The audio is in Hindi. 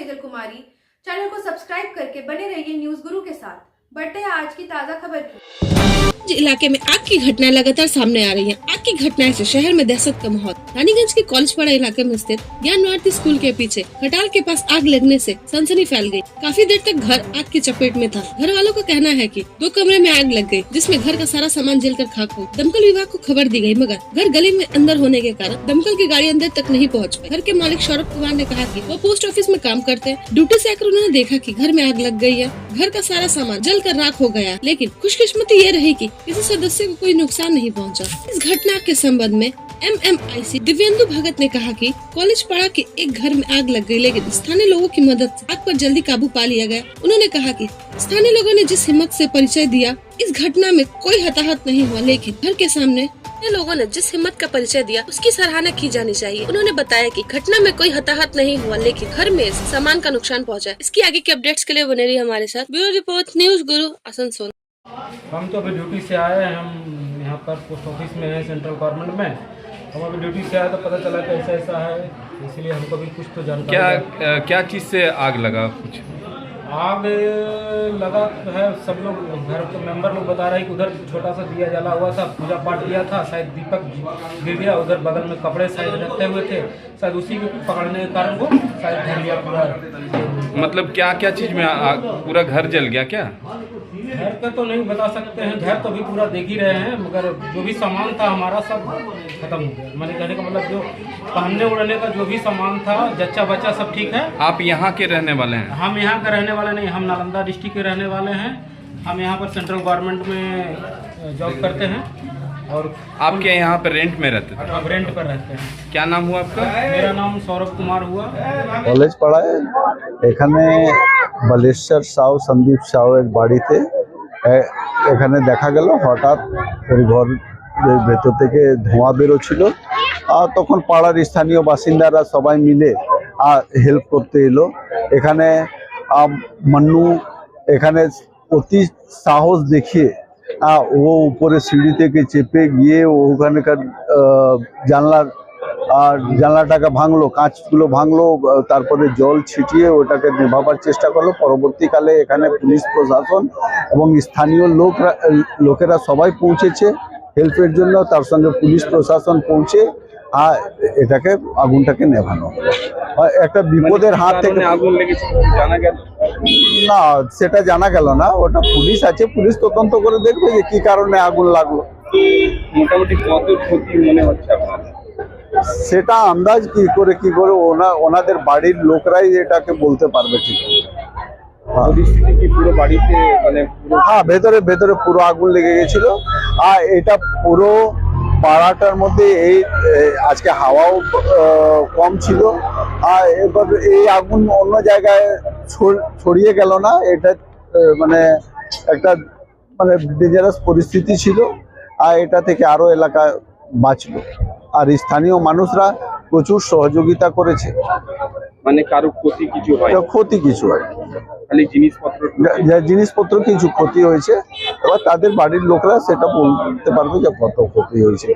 सेजल कुमारी। चैनल को सब्सक्राइब करके बने रहिए न्यूज गुरु के साथ। बढ़ते हैं आज की ताजा खबर की। इलाके में आग की घटनाएं लगातार सामने आ रही हैं। आग की घटनाएं से शहर में दहशत का माहौल। रानीगंज के कॉलेजपाड़ा इलाके में स्थित ज्ञान भारती स्कूल के पीछे खटाल के पास आग लगने से सनसनी फैल गई। काफी देर तक घर आग की चपेट में था। घर वालों का कहना है कि 2 कमरे में आग लग गई, जिसमें घर का सारा सामान जलकर खाक हो। दमकल विभाग को खबर दी गई, मगर घर गली में अंदर होने के कारण दमकल की गाड़ी अंदर तक नहीं पहुँच पाई। घर के मालिक सौरभ कुमार ने कहा कि वो पोस्ट ऑफिस में काम करते हैं। ड्यूटी से आकर उन्होंने देखा कि घर में आग लग गई है। घर का सारा सामान जलकर राख हो गया, लेकिन खुशकिस्मती ये रही कि किसी सदस्य को कोई नुकसान नहीं पहुंचा। इस घटना के संबंध में MMIC दिव्येंदु भगत ने कहा कि कॉलेजपाड़ा के एक घर में आग लग गई, लेकिन स्थानीय लोगों की मदद से आग पर जल्दी काबू पा लिया गया। उन्होंने कहा कि स्थानीय लोगों ने जिस हिम्मत से परिचय दिया, इस घटना में कोई हताहत नहीं हुआ, लेकिन घर के सामने लोगों ने जिस हिम्मत का परिचय दिया उसकी सराहना की जानी चाहिए। उन्होंने बताया कि घटना में कोई हताहत नहीं हुआ, लेकिन घर में सामान का नुकसान पहुंचा। इसकी आगे के अपडेट्स के लिए बने रहिए हमारे साथ। ब्यूरो रिपोर्ट, न्यूज गुरु, आसनसोल। हम तो अभी ड्यूटी से आए हैं। हम यहाँ पर पोस्ट ऑफिस में हैं, सेंट्रल गवर्नमेंट में। हम अभी ड्यूटी से आए तो पता चला कि ऐसा ऐसा है, इसलिए हमको भी कुछ तो जानकारी। क्या चीज़ से आग लगा? कुछ आग लगा है, सब लोग घर के मेंबर लोग बता रहे हैं कि उधर छोटा सा दिया जला हुआ था, पूजा पाठ किया था, शायद दीपक गिर गया। उधर बगल में कपड़े शायद रखते हुए थे, शायद उसी को पकड़ने के कारण वो शायद धर लिया पूरा। मतलब क्या क्या चीज़ में आग? पूरा घर जल गया क्या? घर का तो नहीं बता सकते हैं, घर तो भी पूरा देख ही रहे हैं, मगर जो भी सामान था हमारा सब खत्म हो गया। मैंने कहने का मतलब जो पहनने उड़ने का जो भी सामान था, जच्चा बच्चा सब ठीक है। आप यहाँ के रहने वाले हैं? हम यहाँ के रहने वाले नहीं, हम नालंदा डिस्ट्रिक्ट के रहने वाले हैं। हम यहाँ पर सेंट्रल गवर्नमेंट में जॉब करते हैं। और आपके यहाँ पर रेंट में रहते थे? अब रेंट पर रहते हैं। क्या नाम हुआ आपका? मेरा नाम सौरभ कुमार हुआ। কলেজপাড়ায় এখানে বালেশ্বর সাউ সন্দীপ সাউ এক বাড়িতে এখানে দেখা গেল হঠাৎ ওই ঘরের ভেতর থেকে ধোঁয়া বেরোচ্ছিল। আর তখন পাড়ার স্থানীয় বাসিন্দারা সবাই মিলে হেল্প করতে এলো। এখানে মান্নু এখানে অতি সাহস দেখিয়ে ও উপরে সিঁড়ি থেকে চেপে গিয়ে ওখানকার জানলাটাকে ভাঙলো, কাঁচগুলো ভাঙলো, তারপরে জল ছিটিয়ে ওটাকে নেভাবার চেষ্টা করলো। পরবর্তীকালে এখানে পুলিশ প্রশাসন এবং স্থানীয় লোকেরা সবাই পৌঁছেছে হেল্পের জন্য। তার সঙ্গে পুলিশ প্রশাসন পৌঁছে এটাকে আগুনটাকে নেভানো। একটা বিপদের হাত থেকে আগুন লেগেছে জানা গেল না, সেটা জানা গেল না। ওটা পুলিশ আছে, পুলিশ তদন্ত করে দেখবে যে কি কারণে আগুন লাগলো। মোটামুটি কত ক্ষতি মনে হচ্ছে আপনার? সেটা আন্দাজ কি করে ওনাদের বাড়ির লোকরাই এটাকে বলতে পারবে ঠিক। পরিস্থিতি কি পুরো বাড়িতে মানে? হ্যাঁ, ভেতরে ভেতরে পুরো আগুন লেগে গেছিল। আর এটা পুরো পাড়াটার মধ্যে এই আজকে হাওয়াও কম ছিল। আর এবার এই আগুন অন্য জায়গায় ছড়িয়ে গেল না। এটা মানে একটা ডেঞ্জারাস পরিস্থিতি ছিল। আর এটা থেকে আরো এলাকা বাঁচলো। আর স্থানীয় মানুষরা প্রচুর সহযোগিতা করেছে। মানে কারো ক্ষতি কিছু হয়? ক্ষতি কিছু হয়, খালি জিনিসপত্র কিছু ক্ষতি হয়েছে। এবার তাদের বাড়ির লোকরা সেটা বলতে পারবে যে কত ক্ষতি হয়েছে।